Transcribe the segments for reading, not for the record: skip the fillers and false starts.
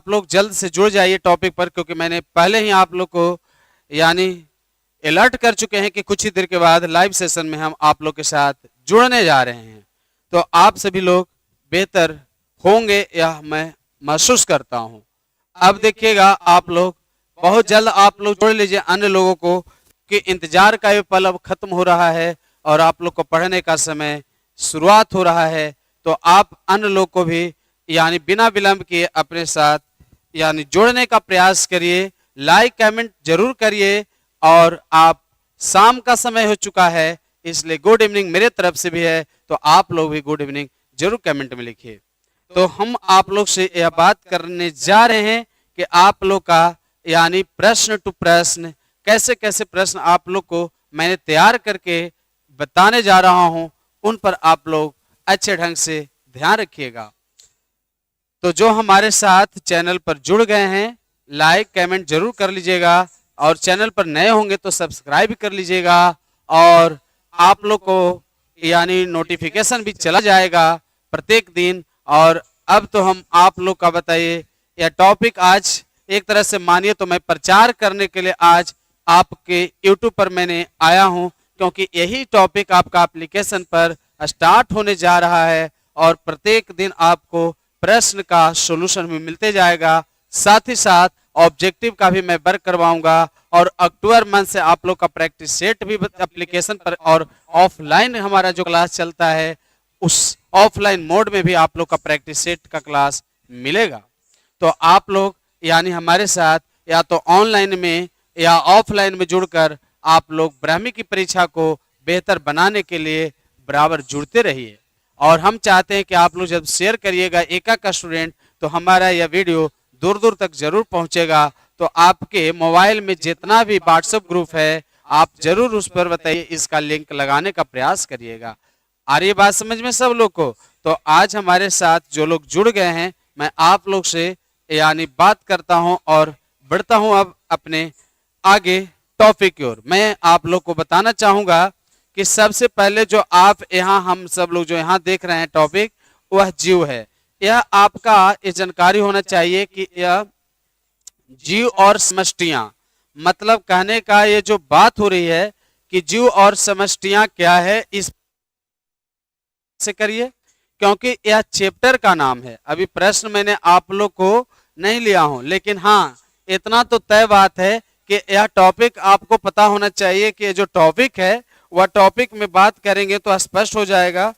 आप लोग जल्द से जुड़ जाइए टॉपिक पर, क्योंकि मैंने पहले ही आप लोग को यानी अलर्ट कर चुके हैं कि कुछ ही देर के बाद लाइव सेशन में हम आप लोग के साथ जुड़ने जा रहे हैं। तो आप सभी लोग बेहतर होंगे यह मैं महसूस करता हूं। अब देखिएगा आप लोग बहुत जल्द आप लोग जोड़ लीजिए अन्य लोगों को कि इंतजार का ये पल अब खत्म हो रहा है और आप लोग को पढ़ने का समय शुरुआत हो रहा है। तो आप अन्य लोग को भी यानी बिना विलंब किए अपने साथ यानी जोड़ने का प्रयास करिए, लाइक कमेंट जरूर करिए। और आप शाम का समय हो चुका है इसलिए गुड इवनिंग मेरे तरफ से भी है, तो आप लोग भी गुड इवनिंग जरूर कमेंट में लिखिए। तो हम आप लोग से यह बात करने जा रहे हैं कि आप लोग का यानी प्रश्न टू प्रश्न कैसे कैसे प्रश्न आप लोग को मैंने तैयार करके बताने जा रहा हूं, उन पर आप लोग अच्छे ढंग से ध्यान रखिएगा। तो जो हमारे साथ चैनल पर जुड़ गए हैं लाइक कमेंट जरूर कर लीजिएगा, और चैनल पर नए होंगे तो सब्सक्राइब कर लीजिएगा, और आप लोग को यानी नोटिफिकेशन भी चला जाएगा प्रत्येक दिन। और अब तो हम आप लोग का बताइए यह टॉपिक आज एक तरह से मानिए तो मैं प्रचार करने के लिए आज आपके YouTube पर मैंने आया हूं, क्योंकि यही टॉपिक आपका एप्लीकेशन पर स्टार्ट होने जा रहा है और प्रत्येक दिन आपको प्रश्न का सॉल्यूशन भी मिलते जाएगा। साथ ही साथ ऑब्जेक्टिव का भी मैं वर्क करवाऊंगा, और अक्टूबर मंथ से आप लोग का प्रैक्टिस सेट भी एप्लीकेशन पर, और ऑफलाइन हमारा जो क्लास चलता है उस ऑफलाइन मोड में भी आप लोग का प्रैक्टिस सेट का क्लास मिलेगा। तो आप लोग यानी हमारे साथ या तो ऑनलाइन में या ऑफलाइन में जुड़कर आप लोग ब्राह्मी की परीक्षा को बेहतर बनाने के लिए बराबर जुड़ते रहिए। और हम चाहते हैं कि आप लोग जब शेयर करिएगा एक का स्टूडेंट, तो हमारा यह वीडियो दूर दूर तक जरूर पहुंचेगा। तो आपके मोबाइल में जितना भी व्हाट्सएप ग्रुप है आप जरूर उस पर बताइए इसका लिंक लगाने का प्रयास करिएगा। आ रही बात समझ में सब लोग को? तो आज हमारे साथ जो लोग जुड़ गए हैं मैं आप लोग से यानी बात करता हूं और बढ़ता हूं अब अपने आगे टॉपिक की ओर। मैं आप लोग को बताना चाहूंगा कि सबसे पहले जो आप यहाँ हम सब लोग जो यहाँ देख रहे हैं टॉपिक वह जीव है। यह आपका ये जानकारी होना चाहिए कि यह जीव और समष्टियां, मतलब कहने का ये जो बात हो रही है कि जीव और समष्टियां क्या है, इस से करिए क्योंकि यह चैप्टर का नाम है। अभी प्रश्न मैंने आप लोग को नहीं लिया हूं, लेकिन हाँ इतना तो तय बात है कि यह टॉपिक आपको पता होना चाहिए कि जो टॉपिक है वह टॉपिक में बात करेंगे तो स्पष्ट हो जाएगा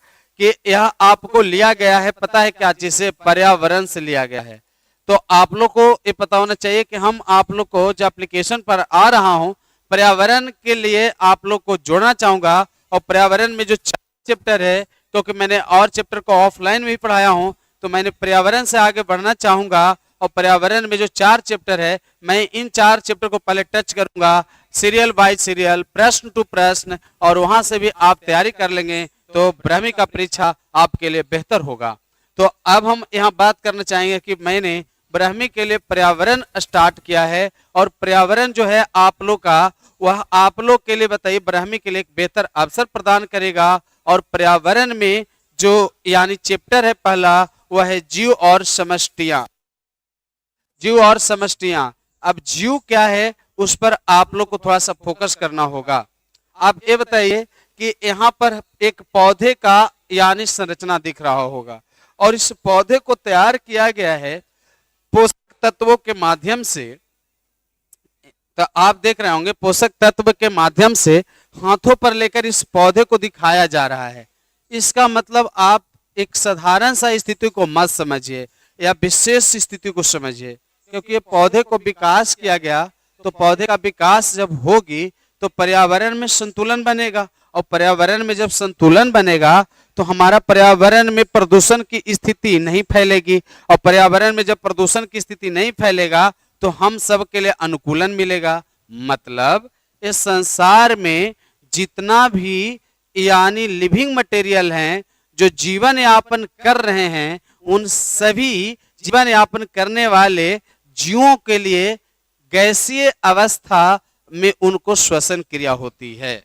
कि यह आपको लिया गया है, पता है क्या चीज से, पर्यावरण से लिया गया है। तो आप लोग को ये पता होना चाहिए कि हम आप लोग को जो एप्लीकेशन पर आ रहा हूं पर्यावरण के लिए आप लोग को जोड़ना चाहूंगा। और पर्यावरण में जो 4 चैप्टर है, क्योंकि मैंने और चैप्टर को ऑफलाइन में भी पढ़ाया हूं, तो मैंने पर्यावरण से आगे बढ़ना चाहूंगा। और पर्यावरण में जो 4 चैप्टर है मैं इन 4 चैप्टर को पहले टच करूंगा, सीरियल बाय सीरियल, प्रश्न टू प्रश्न, और वहां से भी आप तैयारी कर लेंगे तो ब्राह्मी का परीक्षा आपके लिए बेहतर होगा। तो अब हम यहाँ बात करना चाहेंगे कि मैंने ब्राह्मी के लिए पर्यावरण स्टार्ट किया है, और पर्यावरण जो है आप लोग का वह आप लोग के लिए बताइए ब्राह्मी के लिए एक बेहतर अवसर प्रदान करेगा। और पर्यावरण में जो यानी चैप्टर है पहला वह है जीव और समष्टियां। जीव और समष्टियां, अब जीव क्या है उस पर आप लोग को थोड़ा सा फोकस करना होगा। आप ये बताइए कि यहाँ पर एक पौधे का यानी संरचना दिख रहा होगा, और इस पौधे को तैयार किया गया है पोषक तत्वों के माध्यम से। तो आप देख रहे होंगे पोषक तत्व के माध्यम से हाथों पर लेकर इस पौधे को दिखाया जा रहा है। इसका मतलब आप एक साधारण सा स्थिति को मत समझिए या विशेष स्थिति को समझिए, क्योंकि ये पौधे को विकास किया गया। तो पौधे का विकास जब होगी तो पर्यावरण में संतुलन बनेगा, और पर्यावरण में जब संतुलन बनेगा तो हमारा पर्यावरण में प्रदूषण की स्थिति नहीं फैलेगी, और पर्यावरण में जब प्रदूषण की स्थिति नहीं फैलेगा तो हम सब के लिए अनुकूलन मिलेगा। मतलब इस संसार में जितना भी यानी लिविंग मटेरियल हैं जो जीवन यापन कर रहे हैं, उन सभी जीवन यापन करने वाले जीवों के लिए गैसीय अवस्था में उनको श्वसन क्रिया होती है।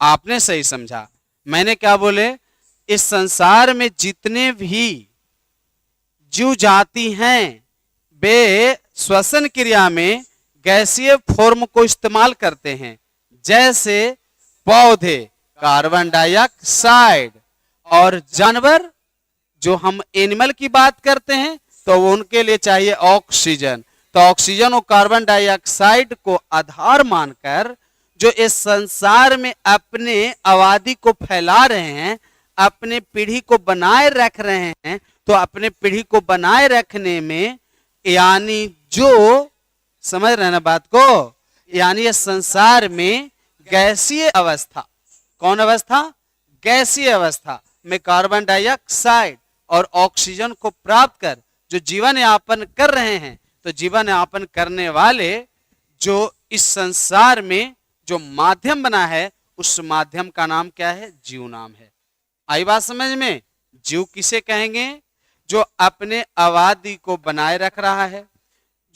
आपने सही समझा, मैंने क्या बोले, इस संसार में जितने भी जीव जाति हैं वे श्वसन क्रिया में गैसीय फॉर्म को इस्तेमाल करते हैं, जैसे पौधे कार्बन डाइऑक्साइड और जानवर, जो हम एनिमल की बात करते हैं तो उनके लिए चाहिए ऑक्सीजन। तो ऑक्सीजन और कार्बन डाइऑक्साइड को आधार मानकर जो इस संसार में अपने आबादी को फैला रहे हैं, अपने पीढ़ी को बनाए रख रहे हैं, तो अपने पीढ़ी को बनाए रखने में यानी जो समझ रहे हैं ना बात को, यानी इस संसार में गैसीय अवस्था, कौन अवस्था? गैसीय अवस्था में कार्बन डाइऑक्साइड और ऑक्सीजन को प्राप्त कर जो जीवन यापन कर रहे हैं, तो जीवन यापन करने वाले जो इस संसार में जो माध्यम बना है, उस माध्यम का नाम क्या है? जीव नाम है। आई बात समझ में? जीव किसे कहेंगे? जो अपने आबादी को बनाए रख रहा है,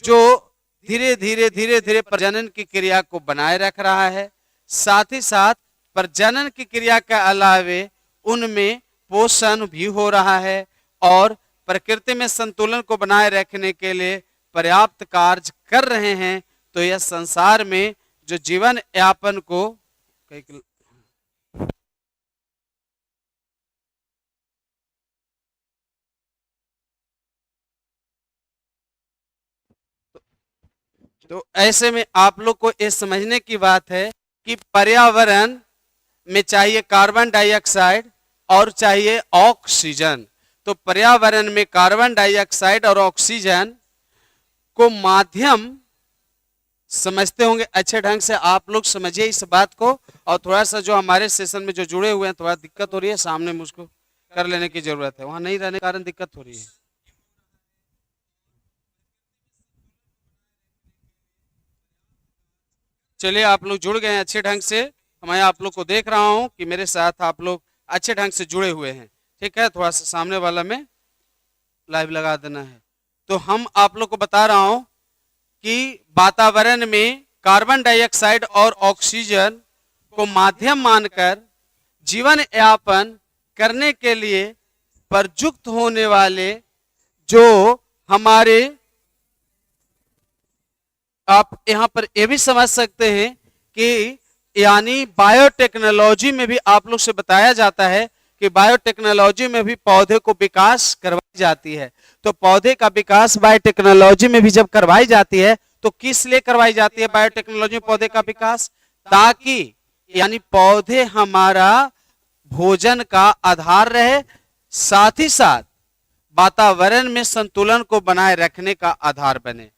जो धीरे धीरे प्रजनन की क्रिया को बनाए रख रहा है, साथ ही साथ प्रजनन की क्रिया के अलावे उनमें पोषण भी हो रहा है और प्रकृति में संतुलन को बनाए रखने के लिए पर्याप्त कार्य कर रहे हैं। तो यह संसार में जो जीवन यापन को तो ऐसे में आप लोग को ये समझने की बात है कि पर्यावरण में चाहिए कार्बन डाइऑक्साइड और चाहिए ऑक्सीजन। तो पर्यावरण में कार्बन डाइऑक्साइड और ऑक्सीजन को माध्यम समझते होंगे अच्छे ढंग से। आप लोग समझिए इस बात को, और थोड़ा सा जो हमारे सेशन में जो जुड़े हुए हैं थोड़ा दिक्कत हो रही है, सामने मुझको कर लेने की जरूरत है, वहां नहीं रहने के कारण दिक्कत हो रही है। चलिए आप लोग जुड़ गए हैं अच्छे ढंग से, मैं आप लोग को देख रहा हूं कि मेरे साथ आप लोग अच्छे ढंग से जुड़े हुए हैं। ठीक है, थोड़ा सा सामने वाला में लाइव लगा देना है। तो हम आप लोग को बता रहा हूं कि वातावरण में कार्बन डाइऑक्साइड और ऑक्सीजन को माध्यम मानकर जीवन यापन करने के लिए प्रयुक्त होने वाले जो हमारे, आप यहां पर यह भी समझ सकते हैं कि यानी बायोटेक्नोलॉजी में भी आप लोग से बताया जाता है कि बायोटेक्नोलॉजी में भी पौधे को विकास करवाई जाती है। तो पौधे का विकास बायोटेक्नोलॉजी में भी जब करवाई जाती है तो किस लिए करवाई जाती है बायोटेक्नोलॉजी में पौधे का विकास? ताकि यानी पौधे हमारा भोजन का आधार रहे, साथ ही साथ वातावरण में संतुलन को बनाए रखने का आधार बने।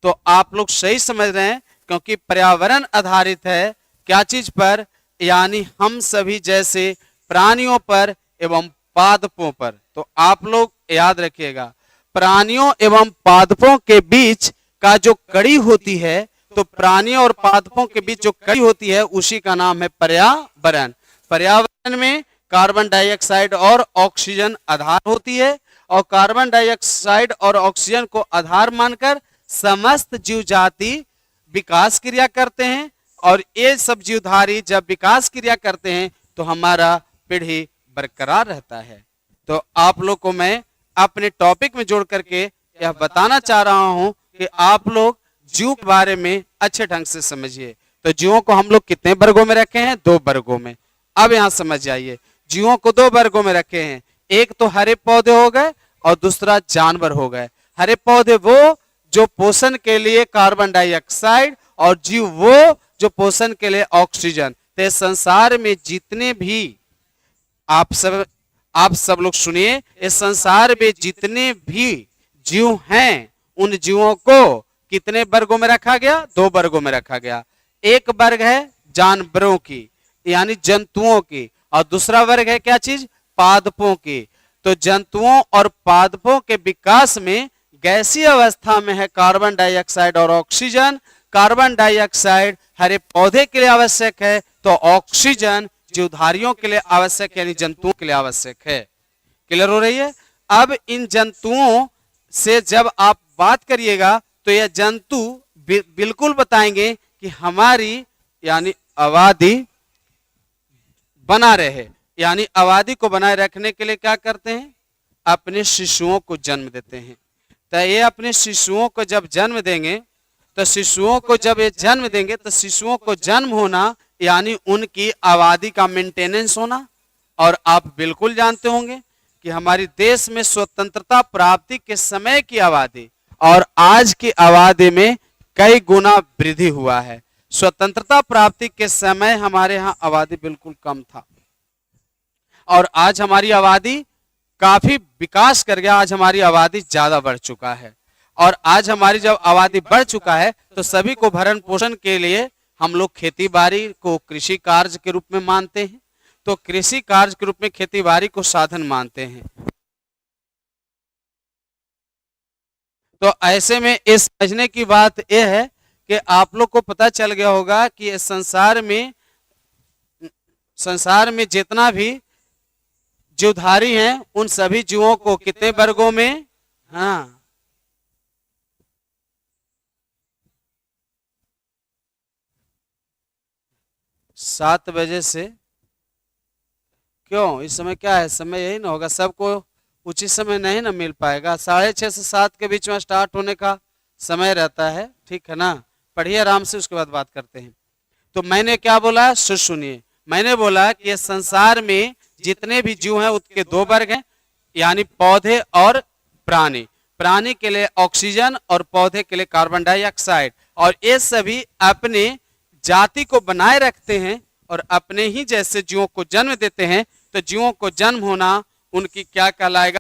तो आप लोग सही समझ रहे हैं, क्योंकि पर्यावरण आधारित है क्या चीज पर? यानी हम सभी जैसे प्राणियों पर एवं पादपों पर। तो आप लोग याद रखिएगा, प्राणियों एवं पादपों के बीच का जो कड़ी होती है, तो प्राणियों और पादपों के बीच जो कड़ी होती है उसी का नाम है पर्यावरण। पर्यावरण में कार्बन डाइऑक्साइड और ऑक्सीजन आधार होती है, और कार्बन डाइऑक्साइड और ऑक्सीजन को आधार मानकर समस्त जीव जाति विकास क्रिया करते हैं, और ये सब जीवधारी जब विकास क्रिया करते हैं तो हमारा पीढ़ी बरकरार रहता है। तो आप लोग को मैं अपने टॉपिक में जोड़ करके यह बताना चाह रहा हूं कि आप लोग जीव के बारे में अच्छे ढंग से समझिए। तो जीवों को हम लोग कितने वर्गों में रखे हैं? 2 वर्गों में। अब यहां समझ जाइए, जीवों को 2 वर्गों में रखे हैं, एक तो हरे पौधे हो गए और दूसरा जानवर हो गए। हरे पौधे वो जो पोषण के लिए कार्बन डाइऑक्साइड, और जीव वो जो पोषण के लिए ऑक्सीजन। तो संसार में जितने भी आप सब लोग सुनिए, इस संसार में जितने भी जीव हैं उन जीवों को कितने वर्गों में रखा गया? 2 वर्गों में रखा गया। एक वर्ग है जानवरों की यानी जंतुओं की, और दूसरा वर्ग है क्या चीज? पादपों की। तो जंतुओं और पादपों के विकास में गैसीय अवस्था में है कार्बन डाइऑक्साइड और ऑक्सीजन। कार्बन डाइऑक्साइड हरे पौधे के लिए आवश्यक है, तो ऑक्सीजन जीवधारियों के लिए आवश्यक यानी जंतुओं के लिए आवश्यक है। क्लियर हो रही है? अब इन जंतुओं से जब आप बात करिएगा तो यह जंतु बिल्कुल बताएंगे कि हमारी यानी आबादी बना रहे, यानी आबादी को बनाए रखने के लिए क्या करते हैं? अपने शिशुओं को जन्म देते हैं। तो ये अपने शिशुओं को जब जन्म देंगे, तो शिशुओं को जब ये जन्म देंगे तो शिशुओं को जन्म होना यानी उनकी आबादी का मेंटेनेंस होना। और आप बिल्कुल जानते होंगे कि हमारी देश में स्वतंत्रता प्राप्ति के समय की आबादी और आज की आबादी में कई गुना वृद्धि हुआ है। स्वतंत्रता प्राप्ति के समय हमारे यहाँ आबादी बिल्कुल कम था और आज हमारी आबादी काफी विकास कर गया। आज हमारी आबादी ज्यादा बढ़ चुका है और आज हमारी जब आबादी बढ़ चुका है तो सभी को भरण पोषण के लिए हम लोग खेती बाड़ी को कृषि कार्य के रूप में मानते हैं। तो कृषि कार्य के रूप में खेती बाड़ी को साधन मानते हैं। तो ऐसे में इस समझने की बात यह है कि आप लोग को पता चल गया होगा कि इस संसार में जितना भी जीवधारी हैं उन सभी जीवों को कितने वर्गों में, हाँ 7 बजे से, क्यों इस समय क्या है, समय यही ना होगा, सबको उचित समय नहीं ना मिल पाएगा। 6:30 से 7 के बीच में स्टार्ट होने का समय रहता है, ठीक है ना। पढ़िए आराम से, उसके बाद बात करते हैं। तो मैंने क्या बोला, सुनिए। मैंने बोला कि संसार में जितने भी जीव हैं उसके 2 वर्ग हैं, यानी पौधे और प्राणी। प्राणी के लिए ऑक्सीजन और पौधे के लिए कार्बन डाइऑक्साइड। और ये सभी अपने जाति को बनाए रखते हैं और अपने ही जैसे जीवों को जन्म देते हैं। तो जीवों को जन्म होना उनकी क्या कहलाएगा,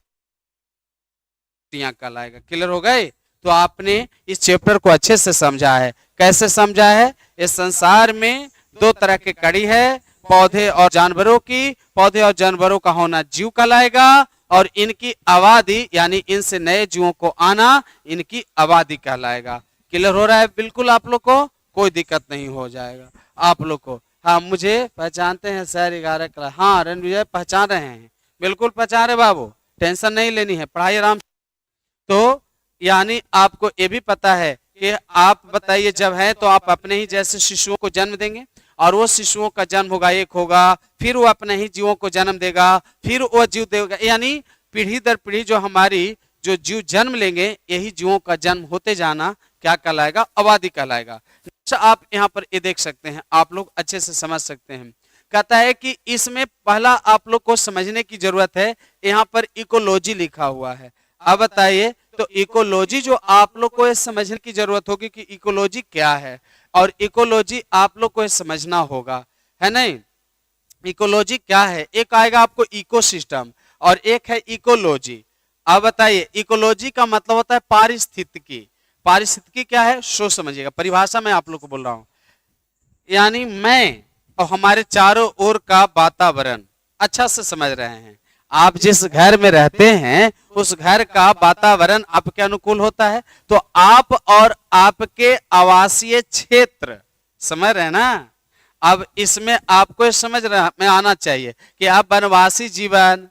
कहलाएगा। क्लियर हो गए। तो आपने इस चैप्टर को अच्छे से समझा है। कैसे समझा है, इस संसार में 2 तरह की कड़ी है, पौधे और जानवरों की। पौधे और जानवरों का होना जीव कहलाएगा और इनकी आबादी यानी इनसे नए जीवों को आना इनकी आबादी कहलाएगा। क्लियर हो रहा है बिल्कुल आप लोग को, कोई दिक्कत नहीं हो जाएगा आप लोग को। हाँ मुझे पहचानते हैं सर 11 क्लास, हाँ रणविजय पहचान रहे हैं, बिल्कुल पहचान रहे बाबू, टेंशन नहीं लेनी है, पढ़ाई आराम। तो यानी आपको ये भी पता है कि आप बताइए जब है तो आप अपने ही जैसे शिशुओं को जन्म देंगे और वो शिशुओं का जन्म होगा, एक होगा, फिर वो अपने ही जीवों को जन्म देगा, फिर वो जीव देगा, यानी पीढ़ी दर पीढ़ी जो हमारी जो जीव जन्म लेंगे यही जीवों का जन्म होते जाना क्या कहलाएगा, आबादी कहलाएगा। अच्छा आप यहाँ पर ये देख सकते हैं, आप लोग अच्छे से समझ सकते हैं। कहता है कि इसमें पहला आप लोग को समझने की जरूरत है, यहाँ पर इकोलॉजी लिखा हुआ है। अब बताइए तो इकोलॉजी जो आप लोग को समझने की जरूरत होगी कि इकोलॉजी क्या है, और इकोलॉजी आप लोग को समझना होगा, है नहीं। इकोलॉजी क्या है, एक आएगा आपको इकोसिस्टम और एक है इकोलॉजी। अब बताइए इकोलॉजी का मतलब होता है पारिस्थितिकी। पारिस्थितिकी क्या है सो समझिएगा, परिभाषा में आप लोग को बोल रहा हूं, यानी मैं और हमारे चारों ओर का वातावरण। अच्छा से समझ रहे हैं, आप जिस घर में रहते हैं उस घर का वातावरण आपके अनुकूल होता है। तो आप और आपके आवासीय क्षेत्र, समझ रहे हैं ना। अब इसमें आपको समझ में आना चाहिए कि आप वनवासी जीवन,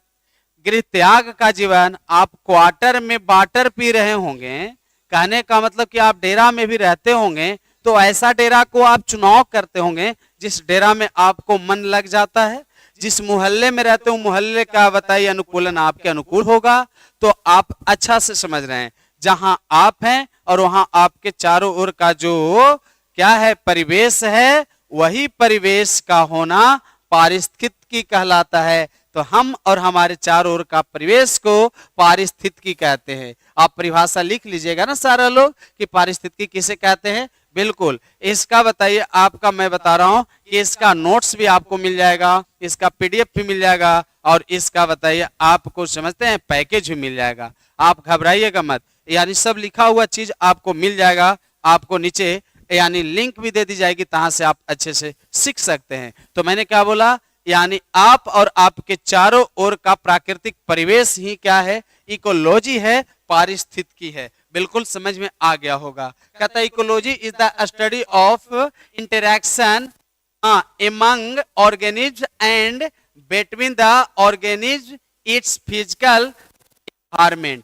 गृह त्याग का जीवन, आप क्वार्टर में वाटर पी रहे होंगे, कहने का मतलब कि आप डेरा में भी रहते होंगे, तो ऐसा डेरा को आप चुनाव करते होंगे जिस डेरा में आपको मन लग जाता है। जिस मोहल्ले में रहते हो मोहल्ले का बताइए अनुकूलन आपके अनुकूल होगा। तो आप अच्छा से समझ रहे हैं, जहां आप हैं और वहां आपके चारों ओर का जो क्या है परिवेश है, वही परिवेश का होना पारिस्थितिकी कहलाता है। तो हम और हमारे चारों ओर का परिवेश को पारिस्थितिकी कहते हैं। आप परिभाषा लिख लीजिएगा ना सारा लोग कि पारिस्थितिकी किसे कहते हैं। बिल्कुल, इसका बताइए आपका, मैं बता रहा हूं कि इसका नोट्स भी आपको मिल जाएगा, इसका पीडीएफ भी मिल जाएगा और इसका बताइए आपको समझते हैं पैकेज भी मिल जाएगा। आप घबराइएगा मत, यानी सब लिखा हुआ चीज आपको मिल जाएगा। आपको नीचे यानी लिंक भी दे दी जाएगी, तहां से आप अच्छे से सीख सकते हैं। तो मैंने क्या बोला, यानी आप और आपके चारों ओर का प्राकृतिक परिवेश ही क्या है, इकोलॉजी है, पारिस्थितिकी है। बिल्कुल समझ में आ गया होगा। कहता है ecology is the study of interaction among organisms and between the organism its physical environment।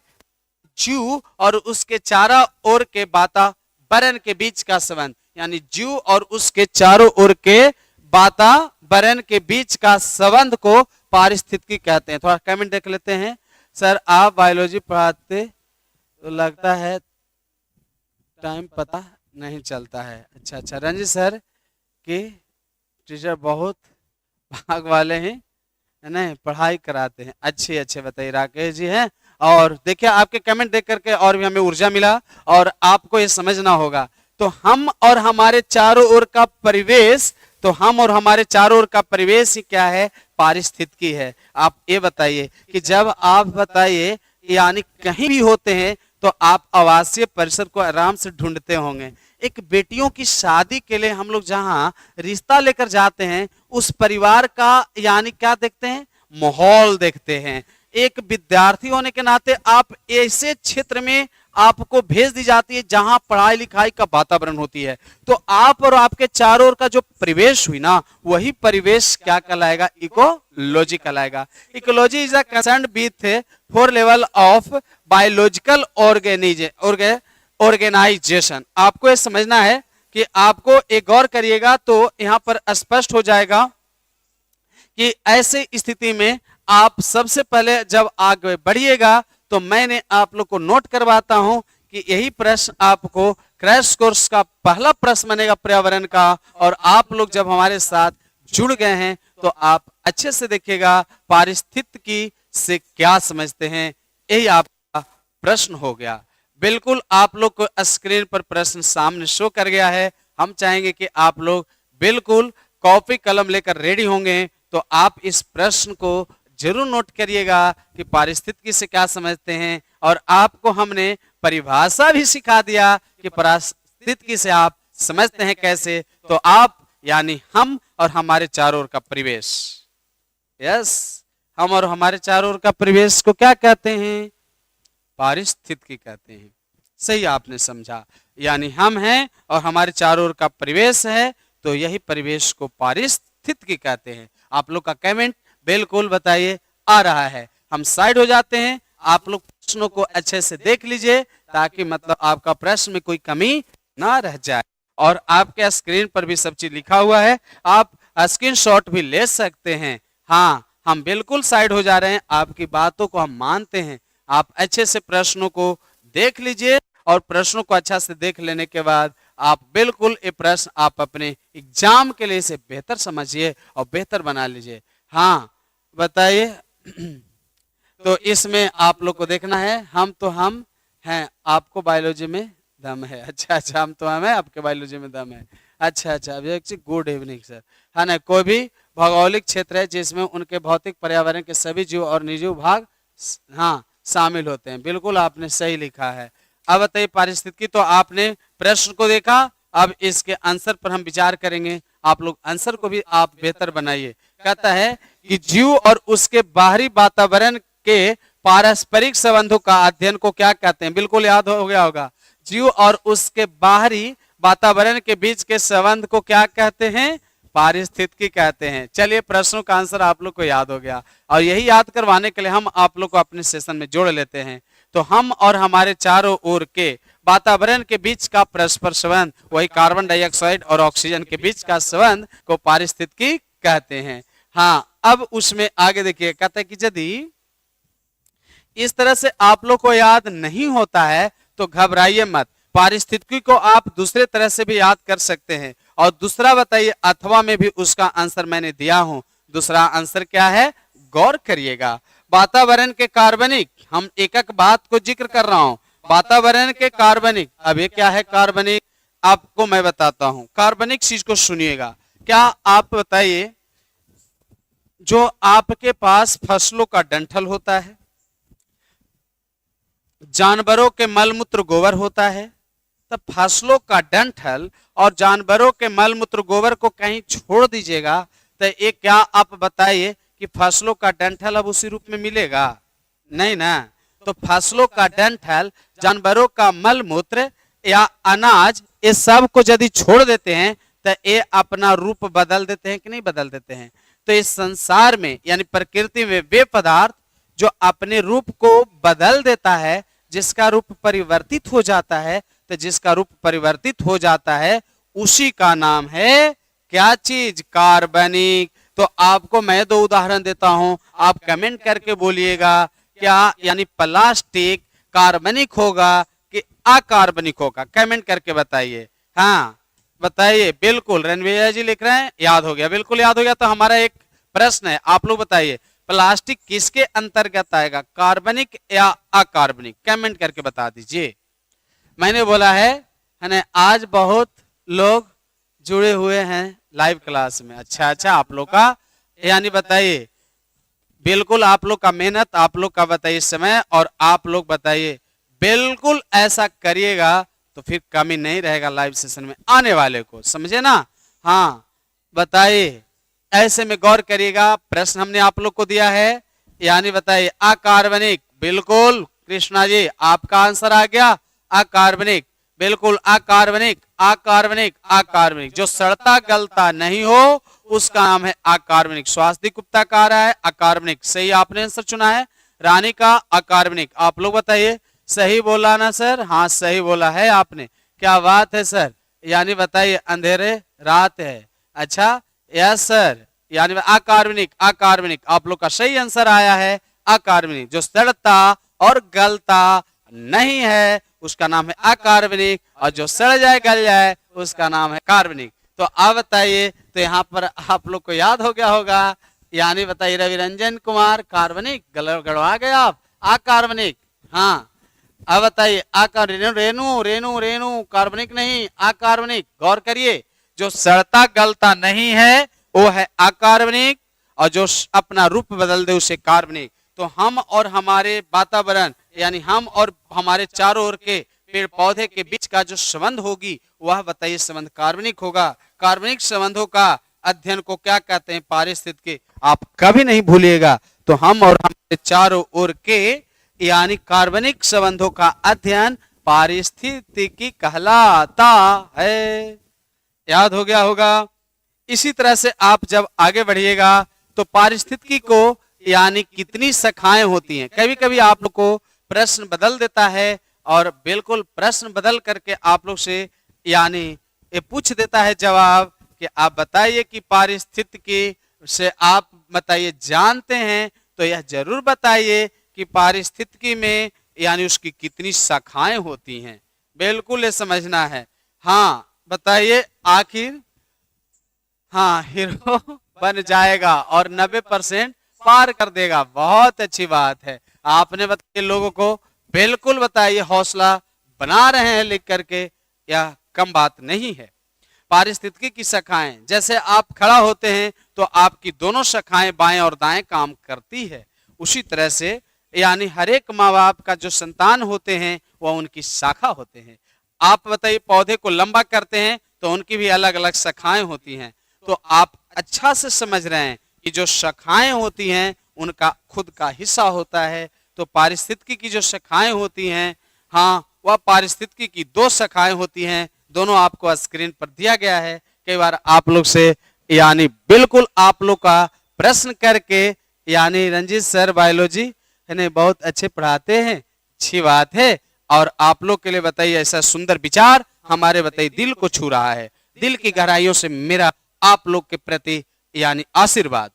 जीव और उसके चारों ओर के वातावरण के बीच का संबंध, यानी जीव और उसके चारों ओर के वातावरण के बीच का संबंध को पारिस्थितिकी कहते हैं। थोड़ा कमेंट देख लेते हैं। सर आप बायोलॉजी पढ़ाते तो लगता है टाइम पता नहीं चलता है। अच्छा अच्छा रंजित सर कि टीचर बहुत भाग वाले हैं, नहीं पढ़ाई कराते हैं। अच्छे अच्छे बताइए राकेश जी हैं। और देखिए आपके कमेंट देख करके और भी हमें ऊर्जा मिला और आपको ये समझना होगा। तो हम और हमारे चारों ओर का परिवेश, तो हम और हमारे चारों ओर का परिवेश ही क्या है, पारिस्थितिकी है। आप ये बताइए कि जब आप बताइए यानी कहीं भी होते हैं तो आप आवासीय परिसर को आराम से ढूंढते होंगे। एक बेटियों की शादी के लिए हम लोग जहां रिश्ता लेकर जाते हैं उस परिवार का यानी क्या देखते हैं, माहौल देखते हैं। एक विद्यार्थी होने के नाते आप ऐसे क्षेत्र में आपको भेज दी जाती है जहां पढ़ाई लिखाई का वातावरण होती है। तो आप और आपके चारों ओर का जो परिवेश हुई ना, वही परिवेश क्या कहलाएगा, इकोलॉजी कहलाएगा। Ecology is a concern with 4 level of biological organisation. आपको ये समझना है कि आपको एक गौर करिएगा तो यहां पर स्पष्ट हो जाएगा कि ऐसे स्थिति में आप सबसे पहले जब आगे बढ़िएगा तो मैंने आप लोग को नोट करवाता हूं कि यही प्रश्न आपको क्रैश कोर्स का पहला प्रश्न बनेगा पर्यावरण का। और आप लोग जब हमारे साथ जुड़ गए हैं तो आप अच्छे से देखिएगा पारिस्थितिकी से क्या समझते हैं, यही आपका प्रश्न हो गया। बिल्कुल आप लोग को स्क्रीन पर प्रश्न सामने शो कर गया है। हम चाहेंगे कि आप लोग बिल्कुल कॉपी कलम लेकर रेडी होंगे तो आप इस प्रश्न को जरूर नोट करिएगा कि पारिस्थितिकी से क्या समझते हैं। और आपको हमने परिभाषा भी सिखा दिया कि पारिस्थितिकी से आप समझते हैं कैसे। तो आप यानी हम और हमारे चारों ओर का परिवेश, यस, हम और हमारे चारों ओर का परिवेश को क्या कहते हैं, पारिस्थितिकी कहते हैं। सही आपने समझा, यानी हम हैं और हमारे चारों ओर का परिवेश है, तो यही परिवेश को पारिस्थितिकी कहते हैं। आप लोग का कमेंट बिल्कुल बताइए आ रहा है। हम साइड हो जाते हैं, आप लोग प्रश्नों को अच्छे से देख लीजिए ताकि मतलब आपका प्रश्न में कोई कमी ना रह जाए। और आपके स्क्रीन पर भी सब चीज लिखा हुआ है, आप स्क्रीनशॉट भी ले सकते हैं। हाँ, हम बिल्कुल साइड हो जा रहे हैं, आपकी बातों को हम मानते हैं। आप अच्छे से प्रश्नों को देख लीजिए और प्रश्नों को अच्छा से देख लेने के बाद आप बिल्कुल ये प्रश्न आप अपने एग्जाम के लिए इसे बेहतर समझिए और बेहतर बना लीजिए। हाँ बताइए। तो इसमें आप लोग को देखना है, हम तो हम हैं, आपको बायोलॉजी में दम है। अच्छा अच्छा, हम तो हम है, आपके बायोलॉजी में दम है। अच्छा अच्छा, गुड इवनिंग सर। है ना, कोई भी भौगोलिक क्षेत्र है जिसमें उनके भौतिक पर्यावरण के सभी जीव और निर्जीव भाग हाँ शामिल होते हैं। बिल्कुल आपने सही लिखा है। अब बताइए पारिस्थितिकी, तो आपने प्रश्न को देखा, अब इसके आंसर पर हम विचार करेंगे। आप लोग आंसर को भी आप बेहतर बनाइए। कहता है कि जीव और उसके बाहरी वातावरण के पारस्परिक संबंधों का अध्ययन को क्या कहते हैं। बिल्कुल याद हो गया होगा, जीव और उसके बाहरी वातावरण के बीच के संबंध को क्या कहते हैं, पारिस्थितिकी कहते हैं। चलिए प्रश्नों का आंसर आप लोग को याद हो गया और यही याद करवाने के लिए हम आप लोग को अपने सेशन में जोड़ लेते हैं। तो हम और हमारे चारों ओर के वातावरण के बीच का परस्पर संबंध, वही कार्बन डाइऑक्साइड और ऑक्सीजन के बीच का संबंध को पारिस्थितिकी कहते हैं। हाँ, अब उसमें आगे देखिए, कहते हैं कि यदि इस तरह से आप लोग को याद नहीं होता है तो घबराइए मत, पारिस्थितिकी को आप दूसरे तरह से भी याद कर सकते हैं। और दूसरा बताइए, अथवा में भी उसका आंसर मैंने दिया हूं। दूसरा आंसर क्या है, गौर करिएगा। वातावरण के कार्बनिक, हम एक एक बात को जिक्र कर रहा हूं, वातावरण के कार्बनिक। अब ये क्या है कार्बनिक, आपको मैं बताता हूं। कार्बनिक चीज को सुनिएगा। क्या आप बताइए, जो आपके पास फसलों का डंठल होता है, जानवरों के मलमूत्र गोबर होता है, तब फसलों का डंठल और जानवरों के मलमूत्र गोबर को कहीं छोड़ दीजिएगा तो ये क्या आप बताइए कि फसलों का डंठल अब उसी रूप में मिलेगा, नहीं ना। तो फसलों का डंठल, जानवरों का मलमूत्र या अनाज, ये सब को यदि छोड़ देते हैं तो ये अपना रूप बदल देते हैं कि नहीं बदल देते हैं। तो इस संसार में यानी प्रकृति में वे पदार्थ जो अपने रूप को बदल देता है, जिसका रूप परिवर्तित हो जाता है, तो जिसका रूप परिवर्तित हो जाता है उसी का नाम है क्या चीज, कार्बनिक। तो आपको मैं दो उदाहरण देता हूं, आप कमेंट करके बोलिएगा क्या, यानी प्लास्टिक कार्बनिक होगा कि अकार्बनिक होगा? कमेंट करके बताइए। हाँ बताइए। बिल्कुल रणवीर जी लिख रहे हैं याद हो गया, बिल्कुल याद हो गया। तो हमारा एक प्रश्न है, आप लोग बताइए प्लास्टिक किसके अंतर्गत आएगा, कार्बनिक या अकार्बनिक? कमेंट करके बता दीजिए। मैंने बोला है ना, आज बहुत लोग जुड़े हुए हैं लाइव क्लास में। अच्छा अच्छा, आप लोग का यानी बताइए, बिल्कुल आप लोग का मेहनत, आप लोग का बताइए समय, और आप लोग बताइए बिल्कुल ऐसा करिएगा तो फिर कमी नहीं रहेगा लाइव सेशन में आने वाले को, समझे ना? हाँ बताइए, ऐसे में गौर करिएगा। प्रश्न हमने आप लोग को दिया है, यानी बताइए अकार्बनिक। बिल्कुल कृष्णा जी आपका आंसर आ गया अकार्बनिक, बिल्कुल अकार्बनिक अकार्बनिक अकार्बनिक। जो सड़ता गलता नहीं हो उसका नाम है अकार्बनिक। स्वास्थ्य गुप्ता का आ रहा है अकार्बनिक, सही आपने आंसर चुना है। रानी का अकार्बनिक। आप लोग बताइए सही बोला ना सर? हाँ सही बोला है आपने, क्या बात है सर। यानी बताइए अंधेरे रात है। अच्छा यस सर, यानी अकार्बनिक अकार्बनिक। आप लोग का सही आंसर आया है अकार्बनिक। जो सड़ता और गलता नहीं है उसका नाम है अकार्बनिक, और जो सड़ जाए गल जाए उसका नाम है कार्बनिक। तो अब बताइए, तो यहाँ पर आप लोग को याद हो गया होगा, यानी बताइए रवि रंजन कुमार कार्बनिक, गड़वा गए आप, अकार्बनिक। हाँ अब बताइए रेणु रेणु रेणु रेणु कार्बनिक नहीं अकार्बनिक। गौर करिए, जो सड़ता गलता नहीं है वो है अकार्बनिक, और जो अपना रूप बदल दे उसे कार्बनिक। तो हम और हमारे वातावरण, यानी हम और हमारे चारों ओर के पेड़ पौधे के बीच का जो संबंध होगी वह बताइए संबंध कार्बनिक होगा। कार्बनिक संबंधों का अध्ययन को क्या कहते हैं? पारिस्थितिकी। आप कभी नहीं भूलिएगा। तो हम और हमारे चारों ओर के यानी कार्बनिक संबंधों का अध्ययन पारिस्थितिकी कहलाता है। याद हो गया होगा। इसी तरह से आप जब आगे बढ़िएगा तो पारिस्थितिकी को यानी कितनी शाखाएं होती हैं, कभी कभी आप लोग को प्रश्न बदल देता है, और बिल्कुल प्रश्न बदल करके आप लोग से यानी ये पूछ देता है जवाब कि आप बताइए कि पारिस्थितिकी से आप बताइए जानते हैं, तो यह जरूर बताइए कि पारिस्थितिकी में यानी उसकी कितनी शाखाएं होती हैं। बिल्कुल ये समझना है। हाँ बताइए आखिर। हाँ हीरो बन जाएगा और 90% पार कर देगा। बहुत अच्छी बात है, आपने बताइए लोगों को बिल्कुल बताइए हौसला बना रहे हैं लिख करके, यह कम बात नहीं है। पारिस्थितिकी की शाखाएं, जैसे आप खड़ा होते हैं तो आपकी दोनों शाखाएं बाएं और दाएं काम करती है, उसी तरह से यानी हर एक माँ बाप का जो संतान होते हैं वह उनकी शाखा होते हैं। आप बताइए पौधे को लंबा करते हैं तो उनकी भी अलग अलग शाखाएं होती हैं। तो आप अच्छा से समझ रहे हैं कि जो शाखाएं होती हैं उनका खुद का हिस्सा होता है। तो पारिस्थितिकी की जो शाखाएं होती हैं, हाँ वह पारिस्थितिकी की 2 शाखाएं होती हैं। दोनों आपको स्क्रीन पर दिया गया है। कई बार आप लोग से यानी बिल्कुल आप लोग का प्रश्न करके, यानी रंजीत सर बायोलॉजी है ना बहुत अच्छे पढ़ाते हैं, अच्छी बात है। और आप लोग के लिए बताइए ऐसा सुंदर विचार हमारे बताइए दिल को छू रहा है। दिल की गहराइयों से मेरा आप लोग के प्रति यानी आशीर्वाद।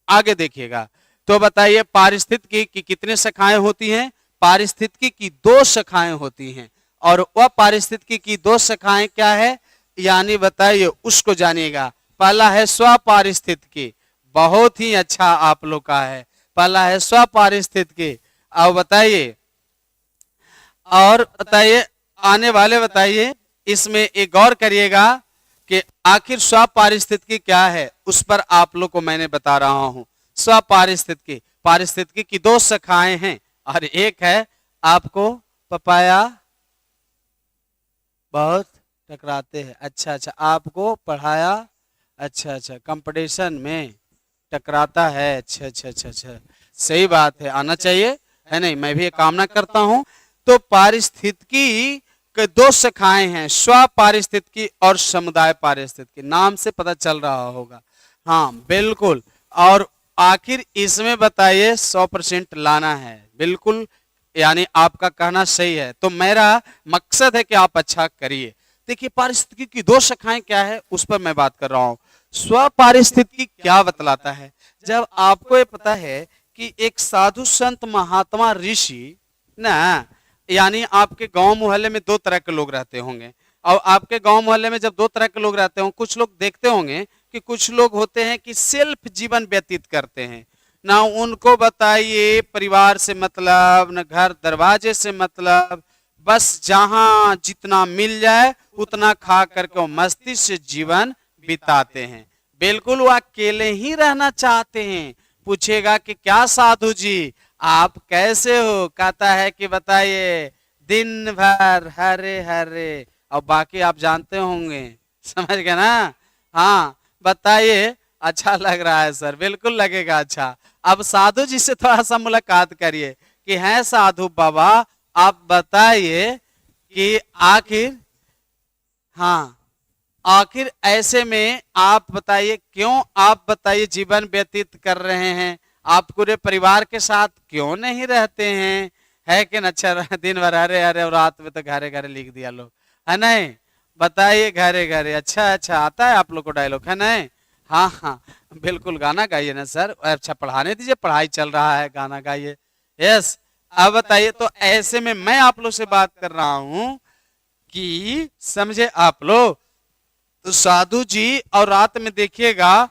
आगे देखिएगा तो बताइए पारिस्थितिकी की कितने शाखाएं होती हैं? पारिस्थितिकी की 2 शाखाएं होती हैं, और वह पारिस्थितिकी की 2 शाखाएं क्या है यानी बताइए उसको जानिएगा। पहला है स्वपारिस्थितिकी, बहुत ही अच्छा आप लोग का है। पहला है स्वपारिस्थितिकी। अब बताइए और बताइए आने वाले बताइए इसमें एक गौर करिएगा कि आखिर स्वपारिस्थितिकी क्या है, उस पर आप लोग को मैंने बता रहा हूं। स्वपारिस्थितिकी, पारिस्थितिकी की 2 शाखाएं हैं, और एक है आपको पपाया बहुत टकराते हैं। अच्छा अच्छा आपको पढ़ाया, अच्छा अच्छा कंपटीशन में टकराता है। अच्छा अच्छा अच्छा अच्छा सही बात है, आना चाहिए है नहीं, मैं भी ये कामना करता हूं। तो पारिस्थितिकी के 2 शाखाएं हैं, स्वपारिस्थितिकी और समुदाय पारिस्थितिकी। नाम से पता चल रहा होगा। हाँ बिल्कुल। और आखिर इसमें बताइए 100% लाना है। बिल्कुल यानी आपका कहना सही है। तो मेरा मकसद है कि आप अच्छा करिए। देखिए पारिस्थितिकी की 2 शाखाएं क्या है उस पर मैं बात कर रहा हूं। स्वपारिस्थितिकी क्या बतलाता है? जब आपको ये पता है कि एक साधु संत महात्मा ऋषि ना यानी आपके गांव मोहल्ले में दो तरह के लोग रहते होंगे, और आपके गांव मोहल्ले में जब दो तरह के लोग रहते हों, कुछ लोग देखते होंगे कि कुछ लोग होते हैं कि सेल्फ जीवन व्यतीत करते हैं, ना उनको बताइए परिवार से मतलब, न घर दरवाजे से मतलब, बस जहां जितना मिल जाए उतना खा करके वो मस्ती से जीवन बिताते हैं। बिल्कुल वो अकेले ही रहना चाहते हैं। पूछेगा कि क्या साधु जी आप कैसे हो, कहता है कि बताइए दिन भर हरे हरे, और बाकी आप जानते होंगे, समझ गए ना। हाँ बताइए, अच्छा लग रहा है सर, बिल्कुल लगेगा अच्छा। अब साधु जी से थोड़ा सा मुलाकात करिए कि हैं साधु बाबा, आप बताइए कि आखिर, हाँ आखिर ऐसे में आप बताइए क्यों, आप बताइए जीवन व्यतीत कर रहे हैं, आप पूरे परिवार के साथ क्यों नहीं रहते हैं, है कि न। अच्छा दिन भर अरे अरे और रात में तो घरे घरे लिख दिया लोग, है नहीं, बताइए घरे घरे। अच्छा अच्छा आता है आप लोग को डायलॉग, है नहीं। हाँ हाँ बिल्कुल, गाना गाइए ना सर। अच्छा पढ़ाने दीजिए, पढ़ाई चल रहा है, गाना गाइए। यस अब बताइए, तो ऐसे में मैं आप लोग से बात कर रहा हूं कि समझे आप लोग, तो साधु जी और रात में देखिएगा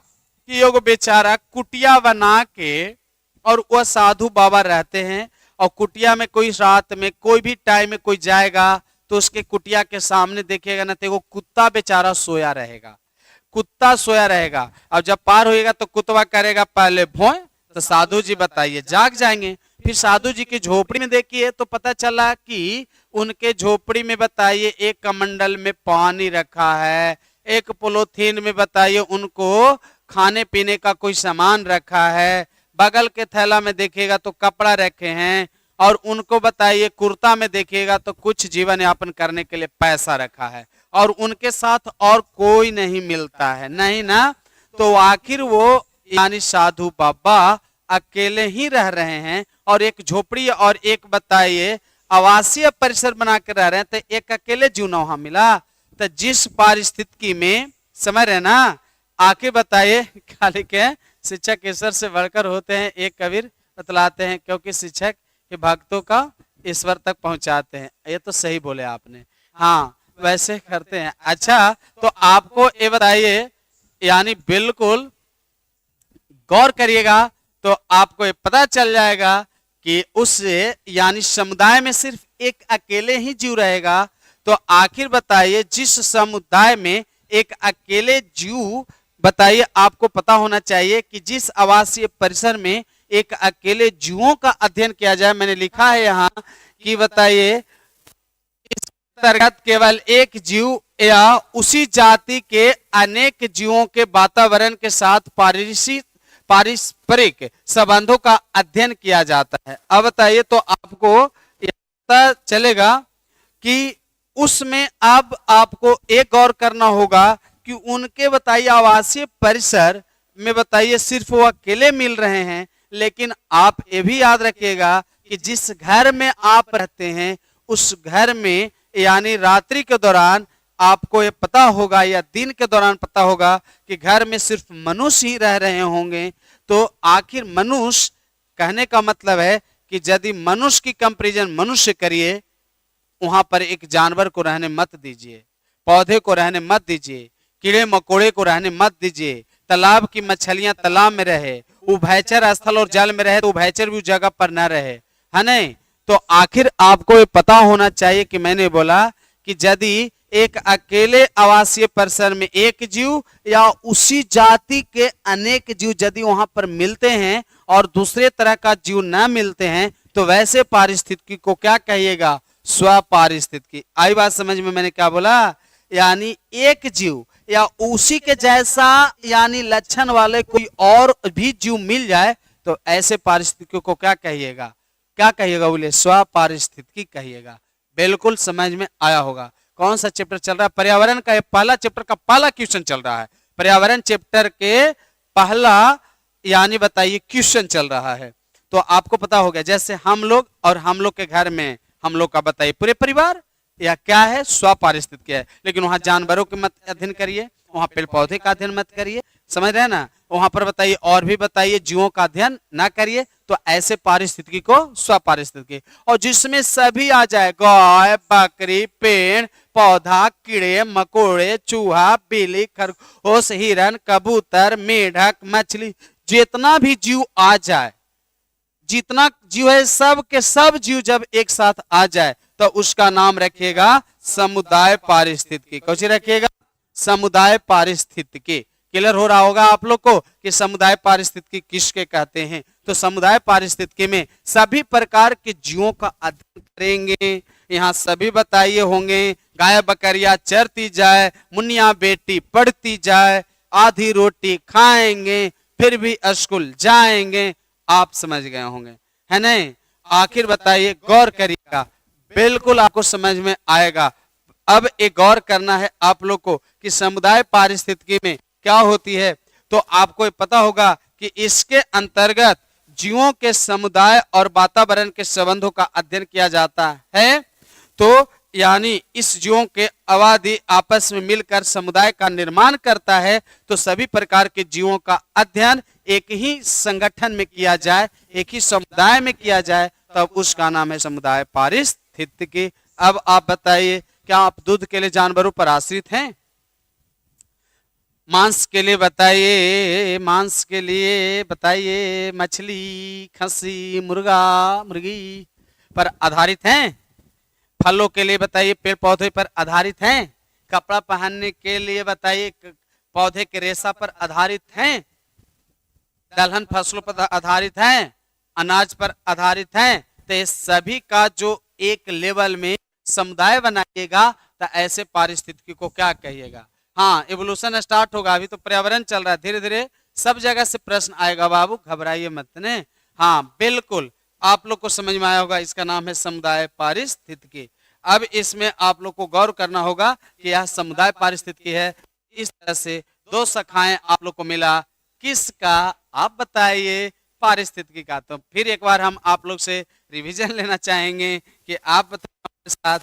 कि एगो बेचारा कुटिया बना के, और वह साधु बाबा रहते हैं, और कुटिया में कोई रात में कोई भी टाइम में कोई जाएगा तो उसके कुटिया के सामने देखिएगा ना, तो एगो कुत्ता बेचारा सोया रहेगा, कुत्ता सोया रहेगा। अब जब पार होएगा तो कुत्ता करेगा पहले भों, तो साधु जी बताइए जाग जाएंगे। फिर साधु जी की झोपड़ी में देखिए तो पता चला कि उनके झोपड़ी में बताइए एक कमंडल में पानी रखा है, एक पोलोथीन में बताइए उनको खाने पीने का कोई सामान रखा है, बगल के थैला में देखिएगा तो कपड़ा रखे हैं, और उनको बताइए कुर्ता में देखिएगा तो कुछ जीवन यापन करने के लिए पैसा रखा है, और उनके साथ और कोई नहीं मिलता है, नहीं ना। तो आखिर वो यानी साधु बाबा अकेले ही रह रहे हैं, और एक झोपड़ी और एक बताइए आवासीय परिसर बना के रह रहे हैं, तो एक अकेले जीव ना वहां मिला। तो जिस पारिस्थितिकी में समझ रहे ना, आके बताइए खाली के शिक्षक ईश्वर से बढ़कर होते हैं, एक कबीर बतलाते हैं, क्योंकि शिक्षक के भक्तों का ईश्वर तक पहुंचाते हैं। ये तो सही बोले आपने, हाँ वैसे करते हैं। अच्छा तो आपको ये बताइए, यानी बिल्कुल गौर करिएगा तो आपको ये पता चल जाएगा कि उस यानी समुदाय में सिर्फ एक अकेले ही जीव रहेगा। तो आखिर बताइए जिस समुदाय में एक अकेले जीव, बताइए आपको पता होना चाहिए कि जिस आवासीय परिसर में एक अकेले जीवों का अध्ययन किया जाए, मैंने लिखा है यहाँ कि बताइए इस अंतर्गत केवल एक जीव या उसी जाति के अनेक जीवों के वातावरण के साथ पारस्परिक संबंधों का अध्ययन किया जाता है। अब बताइए तो आपको पता चलेगा कि उसमें अब आपको एक गौर करना होगा कि उनके बताइए आवासीय परिसर में बताइए सिर्फ वो अकेले मिल रहे हैं, लेकिन आप ये भी याद रखिएगा कि जिस घर में आप रहते हैं उस घर में यानी रात्रि के दौरान आपको ये पता होगा या दिन के दौरान पता होगा कि घर में सिर्फ मनुष्य ही रह रहे होंगे। तो आखिर मनुष्य कहने का मतलब है कि यदि मनुष्य की कंपैरिजन मनुष्य करिए, वहां पर एक जानवर को रहने मत दीजिए, पौधे को रहने मत दीजिए, कीड़े मकोड़े को रहने मत दीजिए, तालाब की मछलियां तालाब में रहे, उभयचर स्थल और जल में रहे तो उभयचर भी जगह पर न रहे, है नहीं। तो आखिर आपको ये पता होना चाहिए कि मैंने बोला कि यदि एक अकेले आवासीय परिसर में एक जीव या उसी जाति के अनेक जीव यदि वहां पर मिलते हैं और दूसरे तरह का जीव न मिलते हैं, तो वैसे पारिस्थितिकी को क्या कहिएगा, स्वपारिस्थितिकी। आई बात समझ में मैंने क्या बोला, यानी एक जीव या उसी के जैसा यानी लक्षण वाले कोई और भी जीव मिल जाए तो ऐसे पारिस्थितिकी को क्या कहिएगा, क्या कहिएगा, बोले स्वपारिस्थितिकी कहिएगा। बिल्कुल समझ में आया होगा। कौन सा चैप्टर चल रहा है, पर्यावरण का पहला चैप्टर का पहला क्वेश्चन चल रहा है, पर्यावरण चैप्टर के पहला यानी बताइए क्वेश्चन चल रहा है। तो आपको पता हो गया जैसे हम लोग और हम लोग के घर में हम लोग का बताइए पूरे परिवार या क्या है, स्वपारिस्थितिकी है। लेकिन वहां जानवरों के मत अध्ययन करिए, वहां पेड़ पौधे का अध्ययन मत करिए, समझ रहे हैं ना। वहां पर बताइए और भी बताइए जीवों का अध्ययन ना करिए, तो ऐसे पारिस्थितिकी को स्वपारिस्थितिकी। और जिसमें सभी आ जाए, गाय, बकरी, पेड़ पौधा, कीड़े मकोड़े, चूहा, बिल्ली, खरगोश, हिरन, कबूतर, मेढक, मछली, जितना भी जीव आ जाए, जितना जीव है सब के सब जीव जब एक साथ आ जाए तो उसका नाम रखिएगा समुदाय पारिस्थितिकी। कौन सी रखिएगा? समुदाय पारिस्थितिकी। क्लियर हो रहा होगा आप लोग को कि समुदाय पारिस्थितिकी किसके कहते हैं। तो समुदाय पारिस्थितिकी में सभी प्रकार के जीवों का अध्ययन करेंगे। यहाँ सभी बताइए होंगे, गाय बकरियां चरती जाए, मुनिया बेटी पढ़ती जाए, आधी रोटी खाएंगे, फिर भी स्कूल जाएंगे। आप समझ गए होंगे, है नहीं? आखिर बताइए, गौर करिएगा, बिल्कुल आपको समझ में आएगा। अब एक गौर करना है आप लोग को कि समुदाय पारिस्थितिकी में क्या होती है। तो आपको पता होगा कि इसके अंतर्गत जीवों के समुदाय और वातावरण के संबंधों का अध्ययन किया जाता है। तो यानी इस जीवों के आबादी आपस में मिलकर समुदाय का निर्माण करता है। तो सभी प्रकार के जीवों का अध्ययन एक ही संगठन में किया जाए, एक ही समुदाय में किया जाए, तब उसका नाम है समुदाय पारिस्थितिकी। अब आप बताइए, क्या आप दूध के लिए जानवरों पर आश्रित हैं? मांस के लिए बताइए, मांस के लिए बताइए, मछली, खस्सी, मुर्गा, मुर्गी पर आधारित हैं? फलों के लिए बताइए, पेड़ पौधे पर आधारित हैं? कपड़ा पहनने के लिए बताइए, पौधे के रेशा पर आधारित हैं? दलहन फसलों पर आधारित हैं? अनाज पर आधारित हैं? तो ये सभी का जो एक लेवल में समुदाय बनाइएगा तो ऐसे पारिस्थितिकी को क्या कहिएगा? हाँ, इवोल्यूशन स्टार्ट होगा, अभी तो पर्यावरण चल रहा है, धीरे धीरे सब जगह से प्रश्न आएगा बाबू, घबराइए मत ने। हाँ बिल्कुल, आप लोग को समझ में आया होगा, इसका नाम है समुदाय पारिस्थितिकी। अब इसमें आप लोग को गौर करना होगा कि यह समुदाय पारिस्थितिकी है। इस तरह से दो शाखाएं आप लोग को मिला, किसका? आप बताइए, पारिस्थितिकी का। तो फिर एक बार हम आप लोग से रिवीजन लेना चाहेंगे कि आप बताइए साथ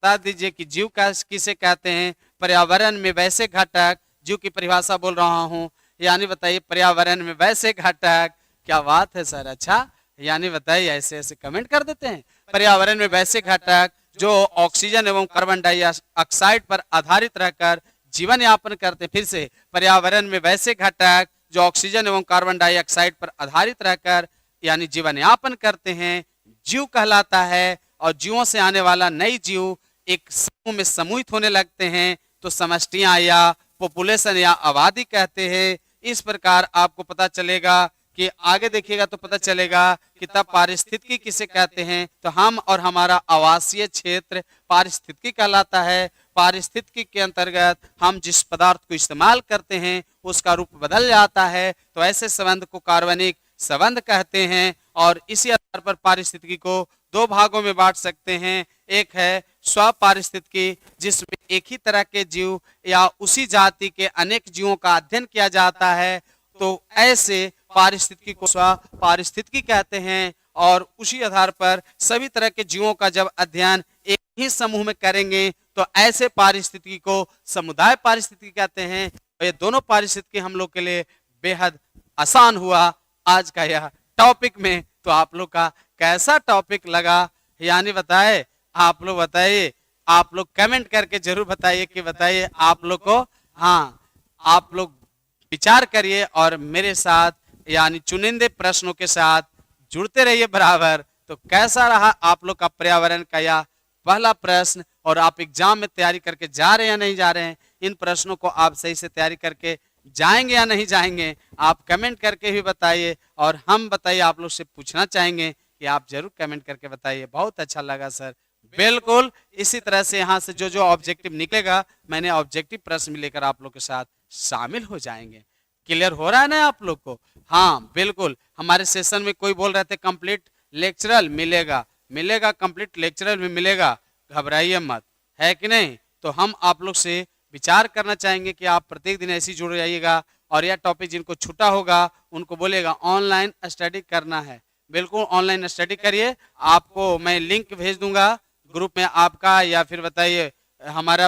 बता दीजिए कि जीव का किसे कहते हैं। पर्यावरण में वैसे घटक, जीव की परिभाषा बोल रहा हूं, यानी बताइए पर्यावरण में वैसे घटक। क्या बात है सर, अच्छा, यानी बताइए, ऐसे ऐसे कमेंट कर देते हैं। पर्यावरण में वैसे घटक जो ऑक्सीजन एवं कार्बन डाइऑक्साइड पर आधारित रहकर जीवन यापन करते हैं। फिर से, पर्यावरण में वैसे घटक जो ऑक्सीजन एवं कार्बन डाइऑक्साइड पर आधारित रहकर यानी जीवन यापन करते हैं, जीव कहलाता है। और जीवों से आने वाला नई जीव एक समूह में समूहित होने लगते हैं, तो समष्टियां या पॉपुलेशन या आबादी कहते हैं। इस प्रकार आपको पता चलेगा कि आगे देखिएगा तो पता चलेगा कि तब पारिस्थितिकी किसे कहते हैं। तो हम और हमारा आवासीय क्षेत्र पारिस्थितिकी कहलाता है। पारिस्थितिकी के अंतर्गत हम जिस पदार्थ को इस्तेमाल करते हैं उसका रूप बदल जाता है, तो ऐसे संबंध को कार्बनिक संबंध कहते हैं। और इसी आधार पर पारिस्थितिकी को दो भागों में बांट सकते हैं। एक है स्वपारिस्थितिकी, जिसमें एक ही तरह के जीव या उसी जाति के अनेक जीवों का अध्ययन किया जाता है, तो ऐसे पारिस्थितिकी को स्वपारिस्थितिकी कहते हैं। और उसी आधार पर सभी तरह के जीवों का जब अध्ययन एक ही समूह में करेंगे तो ऐसे पारिस्थितिकी को समुदाय पारिस्थितिकी कहते हैं। ये दोनों पारिस्थितिकी हम लोग के लिए बेहद आसान हुआ आज का यह टॉपिक में। तो आप लोग का कैसा टॉपिक लगा, यानी बताए, आप लोग बताइए, आप लोग कमेंट करके जरूर बताइए कि बताइए आप लोग को। हाँ, आप लोग विचार करिए और मेरे साथ यानी चुनिंदे प्रश्नों के साथ जुड़ते रहिए बराबर। तो कैसा रहा आप लोग का पर्यावरण का यह पहला प्रश्न, और आप एग्जाम में तैयारी करके जा रहे हैं या नहीं जा रहे हैं, इन प्रश्नों को आप सही से तैयारी करके जाएंगे या नहीं जाएंगे, आप कमेंट करके भी बताइए। और हम बताइए, आप लोग से पूछना चाहेंगे कि आप जरूर कमेंट करके बताइए। बहुत अच्छा लगा सर, बिल्कुल इसी तरह से यहाँ से जो जो ऑब्जेक्टिव निकलेगा, मैंने ऑब्जेक्टिव प्रश्न लेकर आप लोग के साथ शामिल हो जाएंगे। क्लियर हो रहा है ना आप लोग को? हाँ बिल्कुल। हमारे सेशन में कोई बोल रहे थे कंप्लीट लेक्चरल मिलेगा, मिलेगा, कंप्लीट लेक्चरल में मिलेगा, घबराइए मत, है कि नहीं? तो हम आप लोग से विचार करना चाहेंगे कि आप प्रत्येक दिन ऐसे जुड़ जाइएगा। और यह टॉपिक जिनको छूटा होगा उनको बोलेगा ऑनलाइन स्टडी करना है, बिल्कुल ऑनलाइन स्टडी करिए। आपको मैं लिंक भेज दूंगा ग्रुप में आपका, या फिर बताइए हमारा